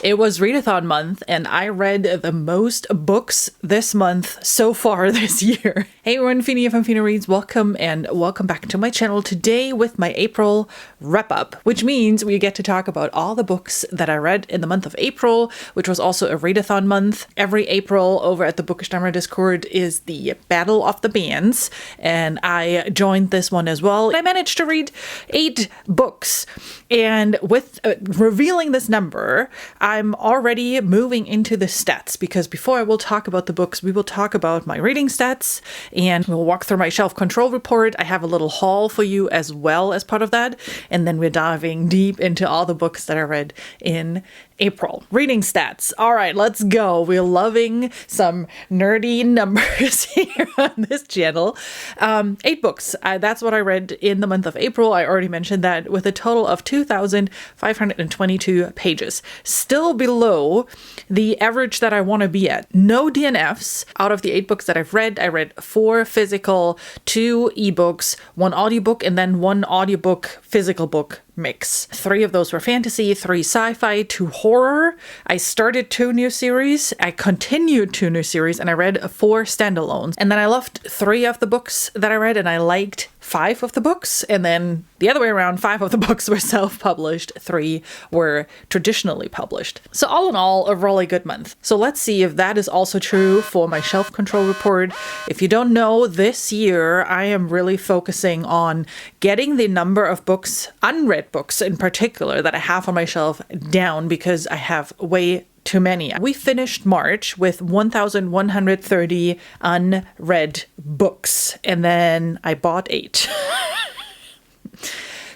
It was readathon month, and I read the most books this month so far this year. Hey everyone, Fina from Fina Reads. Welcome and welcome back to my channel today with my April wrap-up, which means we get to talk about all the books that I read in the month of April, which was also a readathon month. Every April over at the Bookstamer Discord is the Battle of the Bands, and I joined this one as well. I managed to read 8 books, and with revealing this number, I'm already moving into the stats, because before I will talk about the books, we will talk about my reading stats and we'll walk through my shelf control report. I have a little haul for you as well as part of that. And then we're diving deep into all the books that I read in April. Reading stats. All right, let's go. We're loving some nerdy numbers here on this channel. 8 books. That's what I read in the month of April. I already mentioned that, with a total of 2,522 pages. Still below the average that I want to be at. No DNFs. Out of the 8 books that I read 4 physical, 2 ebooks, 1 audiobook, and then 1 audiobook physical book mix. 3 of those were fantasy, 3 sci-fi, 2 horror. I started 2 new series, I continued 2 new series, and I read 4 standalones. And then I loved 3 of the books that I read, and I liked 5 of the books, and then the other way around, 5 of the books were self-published, 3 were traditionally published. So all in all, a really good month. So let's see if that is also true for my shelf control report. If you don't know, this year I am really focusing on getting the number of books, unread books in particular, that I have on my shelf down, because I have way too many. We finished March with 1,130 unread books, and then I bought 8.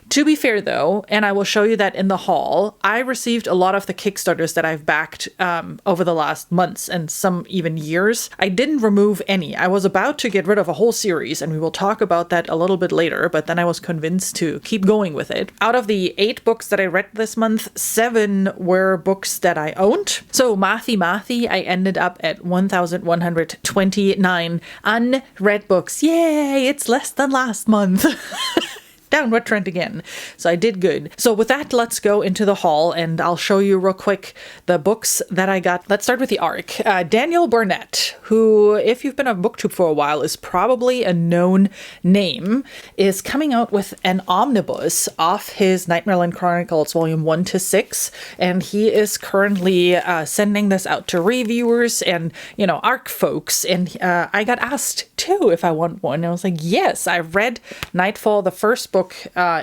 To be fair though, and I will show you that in the haul, I received a lot of the Kickstarters that I've backed over the last months and some even years. I didn't remove any. I was about to get rid of a whole series, and we will talk about that a little bit later, but then I was convinced to keep going with it. Out of the 8 books that I read this month, 7 were books that I owned. So Mathi, I ended up at 1,129 unread books. Yay, it's less than last month. Downward trend again. So I did good. So with that, let's go into the haul, and I'll show you real quick the books that I got. Let's start with the ARC. Daniel Burnett, who, if you've been on booktube for a while, is probably a known name, is coming out with an omnibus of his Nightfall Chronicles volume 1 to 6, and he is currently sending this out to reviewers and, ARC folks, and I got asked too if I want one, and I was like, yes. I read Nightfall, the first book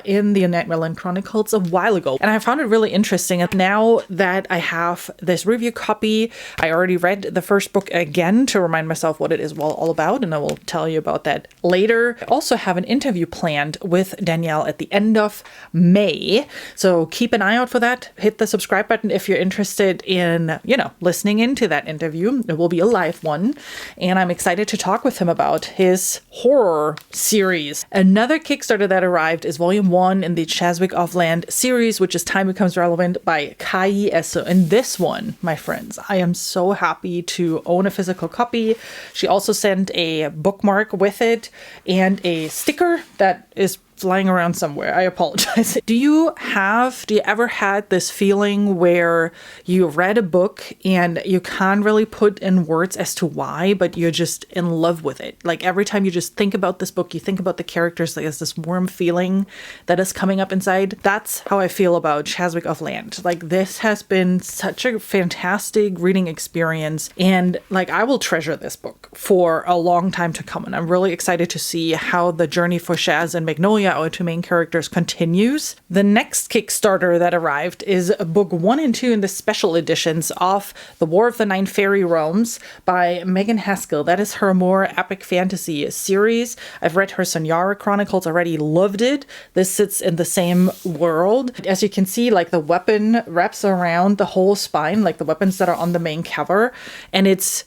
in the Nightfall Chronicles, a while ago, and I found it really interesting. And now that I have this review copy, I already read the first book again to remind myself what it is all about, and I will tell you about that later. I also have an interview planned with Danielle at the end of May, so keep an eye out for that. Hit the subscribe button if you're interested in, listening into that interview. It will be a live one, and I'm excited to talk with him about his horror series. Another Kickstarter that arrived is volume 1 in the Chaswick of Land series, which is Time Becomes Relevant by Kai Esso. And this one, my friends, I am so happy to own a physical copy. She also sent a bookmark with it and a sticker that is flying around somewhere. I apologize. Do you ever had this feeling where you read a book and you can't really put in words as to why, but you're just in love with it? Like every time you just think about this book, you think about the characters, there's this warm feeling that is coming up inside. That's how I feel about Chaswick of Land. Like, this has been such a fantastic reading experience, and I will treasure this book for a long time to come. And I'm really excited to see how the journey for Shaz and Magnolia, our 2 main characters, continues. The next Kickstarter that arrived is book 1 and 2 in the special editions of The War of the 9 Fairy Realms by Megan Haskell. That is her more epic fantasy series. I've read her Sonyara Chronicles already, loved it. This sits in the same world. As you can see, the weapon wraps around the whole spine, the weapons that are on the main cover, and it's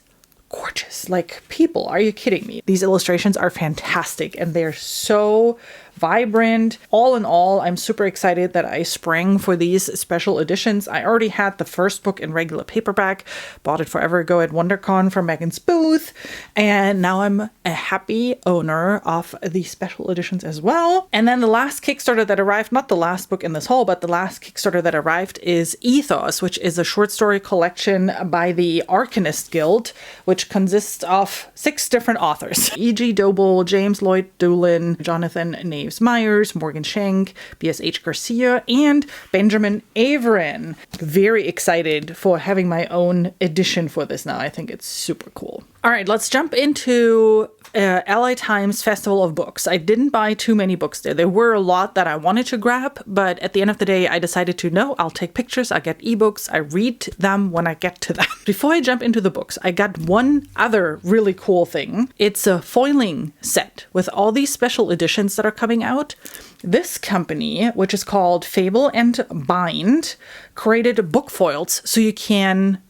gorgeous. People, are you kidding me? These illustrations are fantastic, and they're so vibrant. All in all, I'm super excited that I sprang for these special editions. I already had the first book in regular paperback, bought it forever ago at WonderCon from Megan's booth, and now I'm a happy owner of the special editions as well. And then the last Kickstarter that arrived, not the last book in this haul, but the last Kickstarter that arrived is Ethos, which is a short story collection by the Arcanist Guild, which consists of 6 different authors. E.G. Doble, James Lloyd Doolin, Jonathan Naves Myers, Morgan Shank, B.S.H. Garcia, and Benjamin Averin. Very excited for having my own edition for this now. I think it's super cool. All right, let's jump into LA Times Festival of Books. I didn't buy too many books there. There were a lot that I wanted to grab, but at the end of the day, I decided to, no, I'll take pictures, I'll get ebooks, I read them when I get to them. Before I jump into the books, I got one other really cool thing. It's a foiling set with all these special editions that are coming out. This company, which is called Fable and Bind, created book foils so you can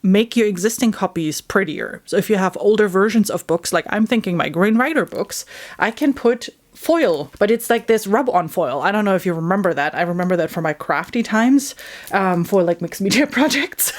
make your existing copies prettier. So if you have older versions of books, like I'm thinking my Green Rider books, I can put foil, but it's like this rub-on foil. I don't know if you remember that. I remember that from my crafty times for like mixed media projects.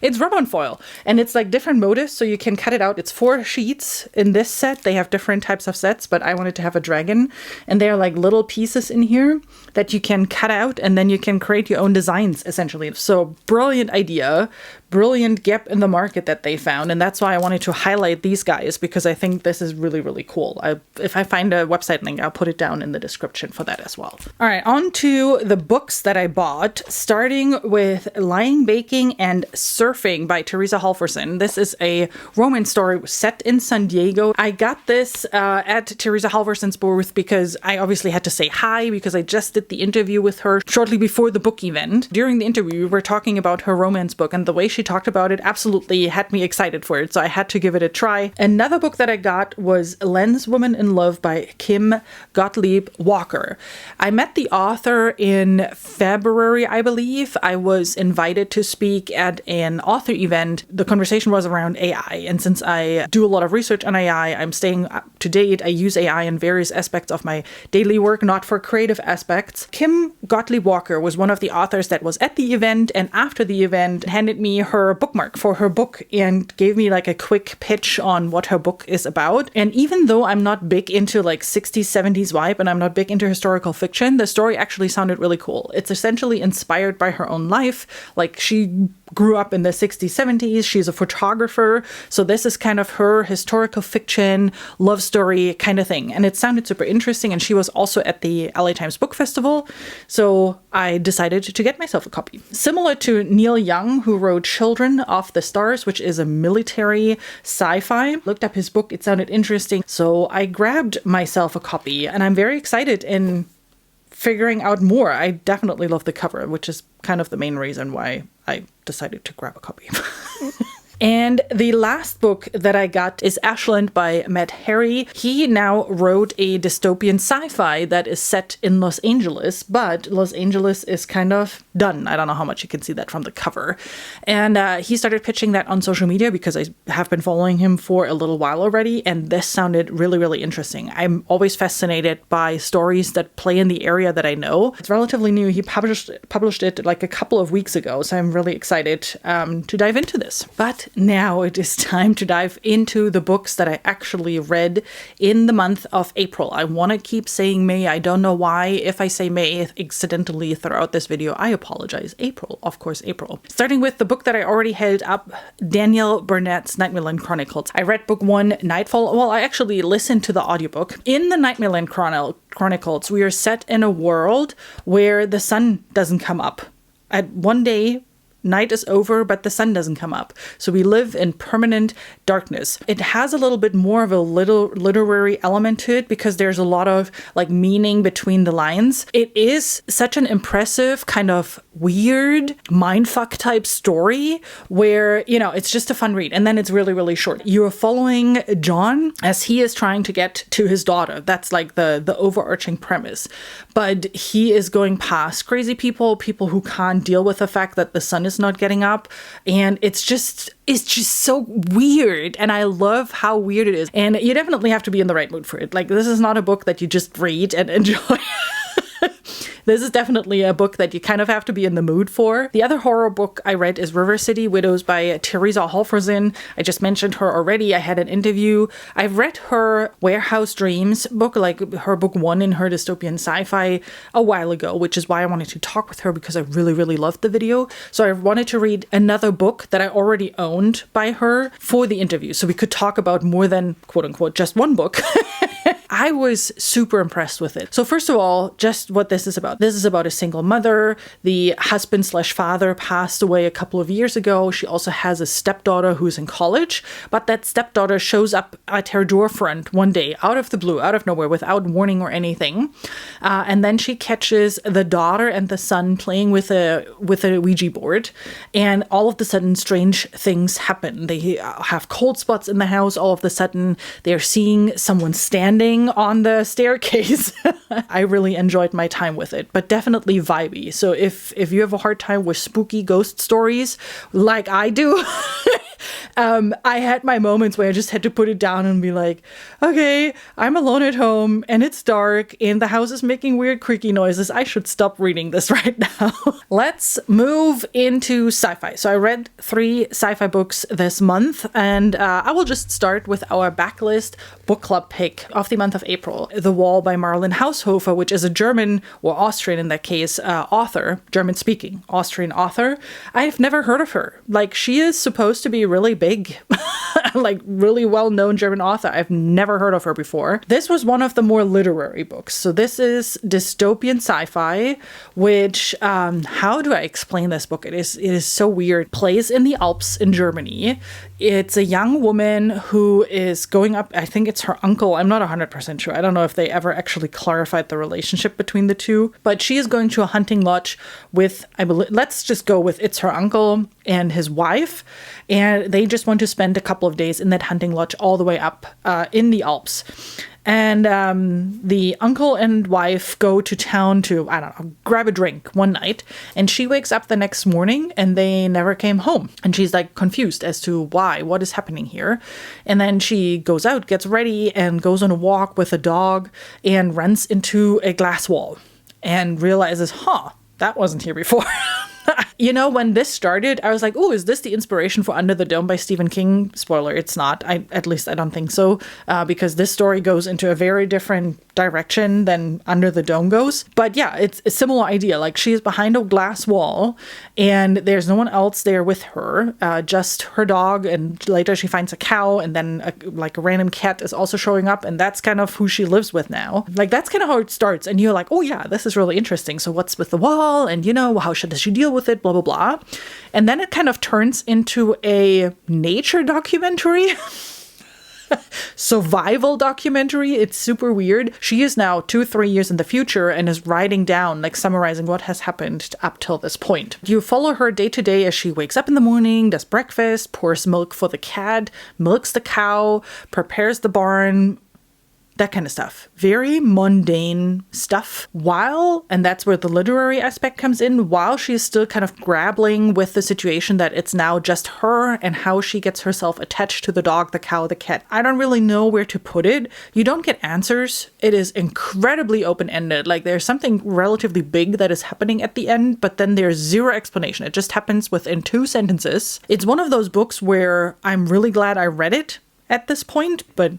It's rub-on foil, and it's like different motifs, so you can cut it out. It's 4 sheets in this set. They have different types of sets, but I wanted to have a dragon, and there are like little pieces in here that you can cut out, and then you can create your own designs, essentially. So brilliant idea, brilliant gap in the market that they found, and that's why I wanted to highlight these guys, because I think this is really, really cool. If I find a website link, I'll put it down in the description for that as well. All right, on to the books that I bought, starting with Lying, Baking, and Surfing by Teresa Halverson. This is a romance story set in San Diego. I got this at Teresa Halverson's booth because I obviously had to say hi, because I just did the interview with her shortly before the book event. During the interview, we were talking about her romance book, and the way she talked about it absolutely had me excited for it, so I had to give it a try. Another book that I got was Lenswoman in Love by Kim Gottlieb Walker. I met the author in February, I believe. I was invited to speak at an author event. The conversation was around AI, and since I do a lot of research on AI, I'm staying up to date. I use AI in various aspects of my daily work, not for creative aspects. Kim Gottlieb Walker was one of the authors that was at the event, and after the event handed me her bookmark for her book and gave me like a quick pitch on what her book is about. And even though I'm not big into like 60s, 70s vibe, and I'm not big into historical fiction, the story actually sounded really cool. It's essentially inspired by her own life. Like, she grew up in the 60s, 70s. She's a photographer. So this is kind of her historical fiction, love story kind of thing. And it sounded super interesting. And she was also at the LA Times Book Festival. So I decided to get myself a copy. Similar to Neil Young, who wrote Children of the Stars, which is a military sci-fi. Looked up his book. It sounded interesting. So I grabbed myself a copy, and I'm very excited in figuring out more. I definitely love the cover, which is kind of the main reason why I decided to grab a copy. And the last book that I got is Ashland by Matt Harry. He now wrote a dystopian sci-fi that is set in Los Angeles, but Los Angeles is kind of done. I don't know how much you can see that from the cover. And he started pitching that on social media because I have been following him for a little while already, and this sounded really, really interesting. I'm always fascinated by stories that play in the area that I know. It's relatively new. He published it like a couple of weeks ago, so I'm really excited to dive into this. But now it is time to dive into the books that I actually read in the month of April. I want to keep saying May. I don't know why. If I say May accidentally throughout this video, I apologize. April, of course, April. Starting with the book that I already held up, Danielle Burnett's Nightmare Chronicles. I read book 1, Nightfall. Well, I actually listened to the audiobook. In the Nightmare Chronicles, we are set in a world where the sun doesn't come up. At one day, night is over, but the sun doesn't come up. So we live in permanent darkness. It has a little bit more of a little literary element to it because there's a lot of like meaning between the lines. It is such an impressive kind of weird mindfuck type story where, it's just a fun read. And then it's really, really short. You're following John as he is trying to get to his daughter. That's like the overarching premise. But he is going past crazy people who can't deal with the fact that the sun is not getting up. And it's just so weird. And I love how weird it is. And you definitely have to be in the right mood for it. Like, this is not a book that you just read and enjoy. This is definitely a book that you kind of have to be in the mood for. The other horror book I read is River City Widows by Theresa Halvorsen. I just mentioned her already. I had an interview. I've read her Warehouse Dreams book, like her book 1 in her dystopian sci-fi a while ago, which is why I wanted to talk with her, because I really, really loved the video. So I wanted to read another book that I already owned by her for the interview, so we could talk about more than, quote unquote, just one book. I was super impressed with it. So first of all, just what this is about. This is about a single mother. The husband/father passed away a couple of years ago. She also has a stepdaughter who's in college, but that stepdaughter shows up at her door front one day, out of the blue, out of nowhere, without warning or anything. And then she catches the daughter and the son playing with a Ouija board. And all of a sudden, strange things happen. They have cold spots in the house. All of a sudden, they're seeing someone standing on the staircase. I really enjoyed my time with it, but definitely vibey. So if you have a hard time with spooky ghost stories like I do, I had my moments where I just had to put it down and be like, okay, I'm alone at home and it's dark and the house is making weird creaky noises. I should stop reading this right now. Let's move into sci-fi. So I read 3 sci-fi books this month, and I will just start with our backlist book club pick of the month of April, The Wall by Marlene Haushofer, which is a German, or Austrian in that case, author, German-speaking Austrian author. I've never heard of her. Like, she is supposed to be really big, like really well-known German author. I've never heard of her before. This was one of the more literary books. So this is dystopian sci-fi, which, how do I explain this book? It is so weird. Plays in the Alps in Germany. It's a young woman who is going up, I think it's her uncle. I'm not 100% sure. I don't know if they ever actually clarified the relationship between the two, but she is going to a hunting lodge with, I believe, let's just go with it's her uncle and his wife. And they just want to spend a couple of days in that hunting lodge all the way up in the Alps. And the uncle and wife go to town to, I don't know, grab a drink one night. And she wakes up the next morning and they never came home. And she's like confused as to why, what is happening here. And then she goes out, gets ready, and goes on a walk with a dog and runs into a glass wall and realizes, that wasn't here before. When this started, I was like, oh, is this the inspiration for Under the Dome by Stephen King? Spoiler, it's not. At least I don't think so, because this story goes into a very different direction than Under the Dome goes. But yeah, it's a similar idea. Like, she is behind a glass wall and there's no one else there with her, just her dog. And later she finds a cow, and then a random cat is also showing up. And that's kind of who she lives with now. Like, that's kind of how it starts. And you're like, oh yeah, this is really interesting. So what's with the wall? And how does she deal with it? Blah, blah, blah. And then it kind of turns into a nature documentary. Survival documentary. It's super weird. She is now 2-3 years in the future and is writing down, like summarizing what has happened up till this point. You follow her day to day as she wakes up in the morning, does breakfast, pours milk for the cat, milks the cow, prepares the barn, that kind of stuff. Very mundane stuff. And that's where the literary aspect comes in, while she's still kind of grappling with the situation that it's now just her and how she gets herself attached to the dog, the cow, the cat. I don't really know where to put it. You don't get answers. It is incredibly open-ended. Like, there's something relatively big that is happening at the end, but then there's zero explanation. It just happens within 2 sentences. It's one of those books where I'm really glad I read it at this point, but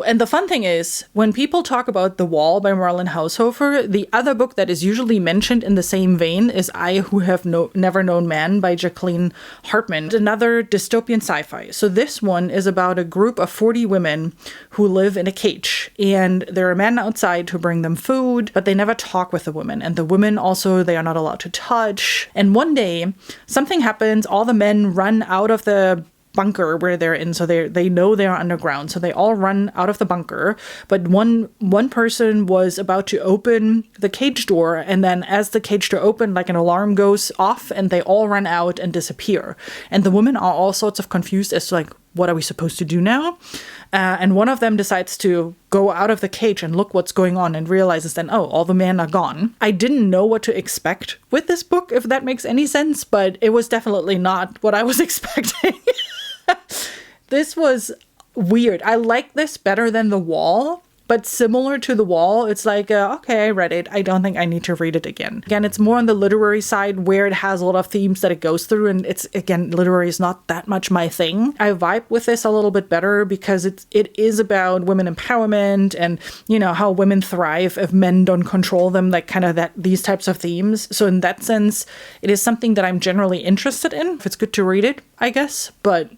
And the fun thing is, when people talk about The Wall by Marlene Haushofer, the other book that is usually mentioned in the same vein is I Who Have Never Known Man by Jacqueline Hartman, another dystopian sci-fi. So this one is about a group of 40 women who live in a cage, and there are men outside who bring them food, but they never talk with the women. And the women also, they are not allowed to touch. And one day, something happens, all the men run out of the bunker where they're in, so they know they're underground, so they all run out of the bunker. But one person was about to open the cage door, and then as the cage door opened, like an alarm goes off, and they all run out and disappear. And the women are all sorts of confused as to like, what are we supposed to do now? And one of them decides to go out of the cage and look what's going on, and realizes then, oh, all the men are gone. I didn't know what to expect with this book, if that makes any sense, but it was definitely not what I was expecting. This was weird. I like this better than The Wall, but similar to The Wall, it's like, okay, I read it. I don't think I need to read it again. Again, it's more on the literary side where it has a lot of themes that it goes through. And it's, again, literary is not that much my thing. I vibe with this a little bit better because it is about women empowerment and, you know, how women thrive if men don't control them, like kind of these types of themes. So in that sense, it is something that I'm generally interested in. If it's good to read it, I guess. But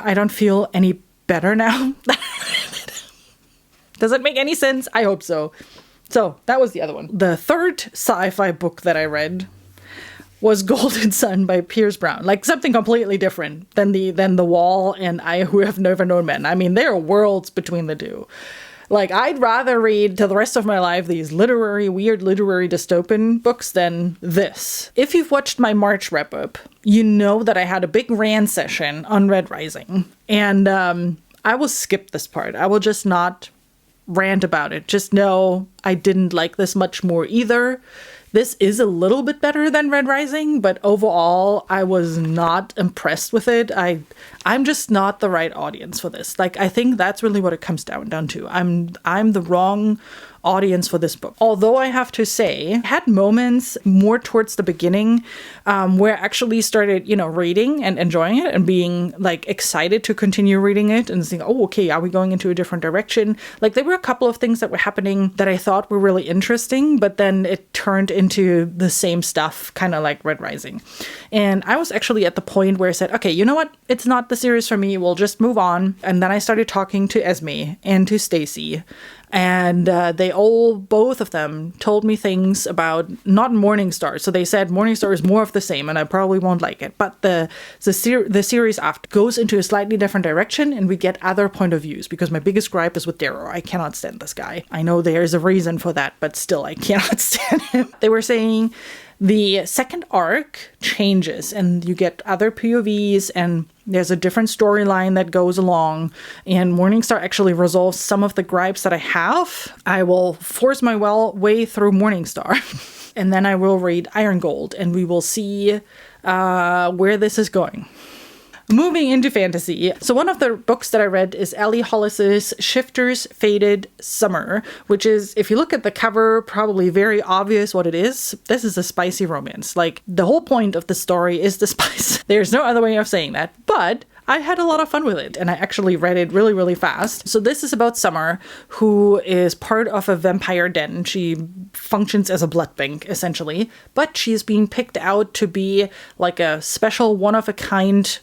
I don't feel any better now. Does it make any sense? I hope so. So that was the other one. The third sci-fi book that I read was Golden Sun by Pierce Brown. Like something completely different than the Wall and I Who Have Never Known Men. I mean, there are worlds between the two. Like, I'd rather read to the rest of my life these weird literary dystopian books than this. If you've watched my March wrap-up, you know that I had a big rant session on Red Rising. And I will skip this part. I will just not rant about it. Just know I didn't like this much more either. This is a little bit better than Red Rising, but overall I was not impressed with it. I'm just not the right audience for this. Like, I think that's really what it comes down to. I'm the wrong audience for this book. Although I have to say, I had moments more towards the beginning where I actually started, reading and enjoying it and being like excited to continue reading it and saying, oh, okay, are we going into a different direction? Like, there were a couple of things that were happening that I thought were really interesting, but then it turned into the same stuff, kind of like Red Rising. And I was actually at the point where I said, okay, you know what? It's not the series for me. We'll just move on. And then I started talking to Esme and to Stacy. And both of them told me things about not Morningstar. So they said Morningstar is more of the same and I probably won't like it. But the series after goes into a slightly different direction and we get other point of views, because my biggest gripe is with Darrow. I cannot stand this guy. I know there is a reason for that, but still I cannot stand him. They were saying the second arc changes and you get other POVs and there's a different storyline that goes along, and Morningstar actually resolves some of the gripes that I have. I will force my way through Morningstar and then I will read Iron Gold and we will see where this is going. Moving into fantasy. So one of the books that I read is Ellie Hollis's Shifter's Faded Summer, which is, if you look at the cover, probably very obvious what it is. This is a spicy romance. Like, the whole point of the story is the spice. There's no other way of saying that. But I had a lot of fun with it, and I actually read it really, really fast. So this is about Summer, who is part of a vampire den. She functions as a blood bank, essentially, but she's being picked out to be like a special one-of-a-kind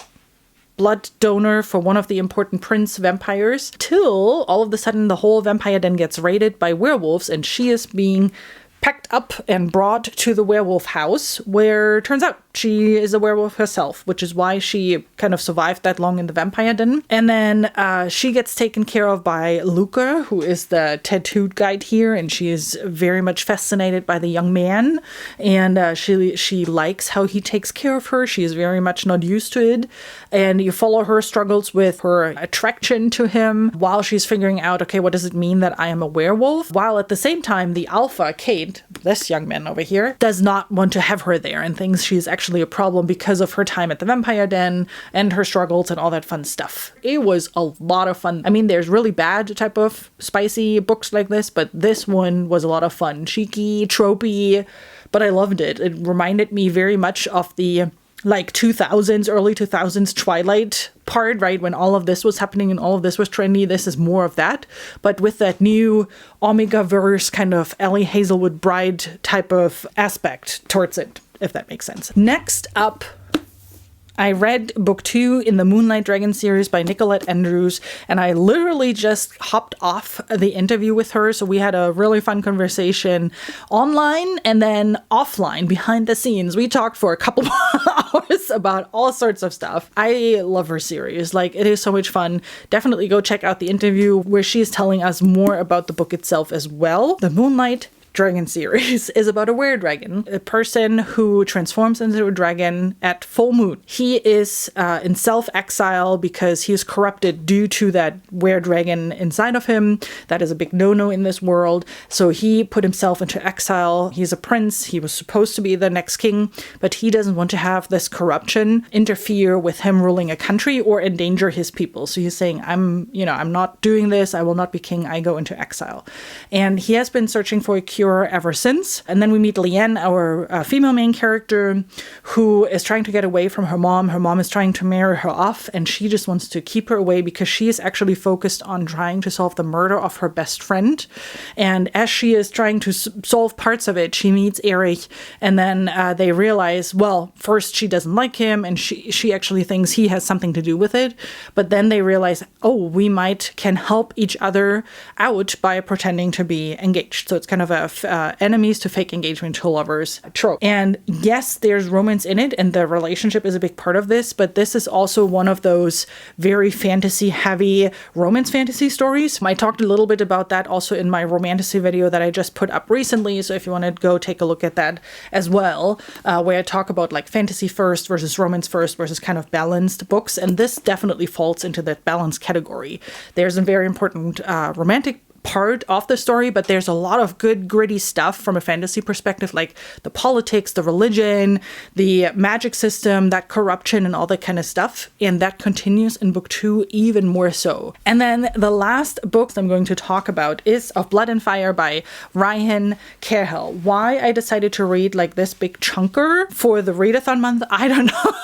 blood donor for one of the important prince vampires, till all of a sudden the whole vampire den gets raided by werewolves and she is being packed up and brought to the werewolf house, where it turns out she is a werewolf herself, which is why she kind of survived that long in the vampire den. And then she gets taken care of by Luca, who is the tattooed guide here, and she is very much fascinated by the young man, and she likes how he takes care of her. She is very much not used to it, and you follow her struggles with her attraction to him while she's figuring out, okay, what does it mean that I am a werewolf? While at the same time, the alpha, Kate, this young man over here, does not want to have her there and thinks she's actually a problem because of her time at the vampire den and her struggles and all that fun stuff. It was a lot of fun. I mean, there's really bad type of spicy books like this, but this one was a lot of fun. Cheeky, tropey, but I loved it. It reminded me very much of the like 2000s, early 2000s Twilight part, right? When all of this was happening and all of this was trendy. This is more of that, but with that new Omega-verse kind of Ellie Hazelwood Bride type of aspect towards it, if that makes sense. Next up, I read book 2 in the Moonlight Dragon series by Nicolette Andrews, and I literally just hopped off the interview with her. So we had a really fun conversation online and then offline behind the scenes. We talked for a couple hours about all sorts of stuff. I love her series. Like, it is so much fun. Definitely go check out the interview where she is telling us more about the book itself as well. The Moonlight Dragon series is about a were-dragon, a person who transforms into a dragon at full moon. He is in self-exile because he is corrupted due to that were-dragon inside of him. That is a big no-no in this world. So he put himself into exile. He's a prince. He was supposed to be the next king, but he doesn't want to have this corruption interfere with him ruling a country or endanger his people. So he's saying, I'm not doing this. I will not be king. I go into exile. And he has been searching for a cure ever since. And then we meet Liane, our female main character, who is trying to get away from her mom. Her mom is trying to marry her off, and she just wants to keep her away because she is actually focused on trying to solve the murder of her best friend. And as she is trying to solve parts of it, she meets Erich, and then they realize, well, first she doesn't like him, and she actually thinks he has something to do with it. But then they realize, oh, we can help each other out by pretending to be engaged. So it's kind of a enemies to fake engagement to lovers trope. And yes, there's romance in it, and the relationship is a big part of this, but this is also one of those very fantasy-heavy romance fantasy stories. I talked a little bit about that also in my romantasy video that I just put up recently, so if you want to go take a look at that as well, where I talk about like fantasy first versus romance first versus kind of balanced books, and this definitely falls into that balance category. There's a very important romantic part of the story, but there's a lot of good gritty stuff from a fantasy perspective, like the politics, the religion, the magic system, that corruption and all that kind of stuff, and that continues in book 2 even more so. And then the last book I'm going to talk about is Of Blood and Fire by Ryan Cahill. Why I decided to read like this big chunker for the readathon month, I don't know.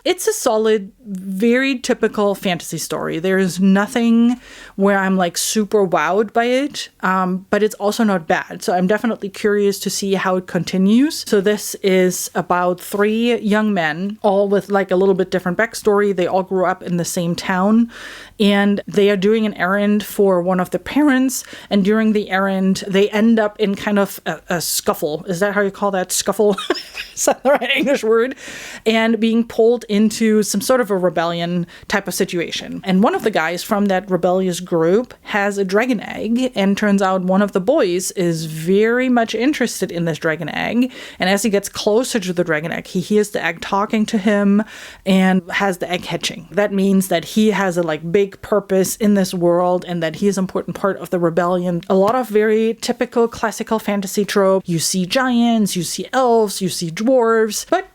It's a solid, very typical fantasy story. There is nothing where I'm like super wowed by it, but it's also not bad. So I'm definitely curious to see how it continues. So this is about 3 young men, all with like a little bit different backstory. They all grew up in the same town, and they are doing an errand for one of the parents. And during the errand, they end up in kind of a scuffle. Is that how you call that? Scuffle? Is that the right English word? And being pulled into some sort of a rebellion type of situation. And one of the guys from that rebellious group has a dragon egg, and turns out one of the boys is very much interested in this dragon egg. And as he gets closer to the dragon egg, he hears the egg talking to him and has the egg hatching. That means that he has a like big purpose in this world and that he is an important part of the rebellion. A lot of very typical classical fantasy trope. You see giants, you see elves, you see dwarves, but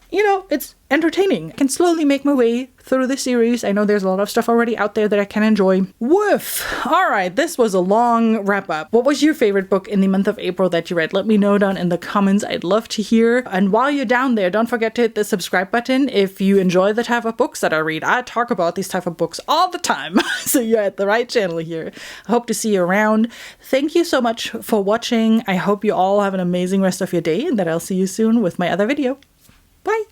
it's entertaining. I can slowly make my way through the series. I know there's a lot of stuff already out there that I can enjoy. Woof! Alright, this was a long wrap up. What was your favorite book in the month of April that you read? Let me know down in the comments. I'd love to hear. And while you're down there, don't forget to hit the subscribe button if you enjoy the type of books that I read. I talk about these type of books all the time. So you're at the right channel here. I hope to see you around. Thank you so much for watching. I hope you all have an amazing rest of your day and that I'll see you soon with my other video. Bye!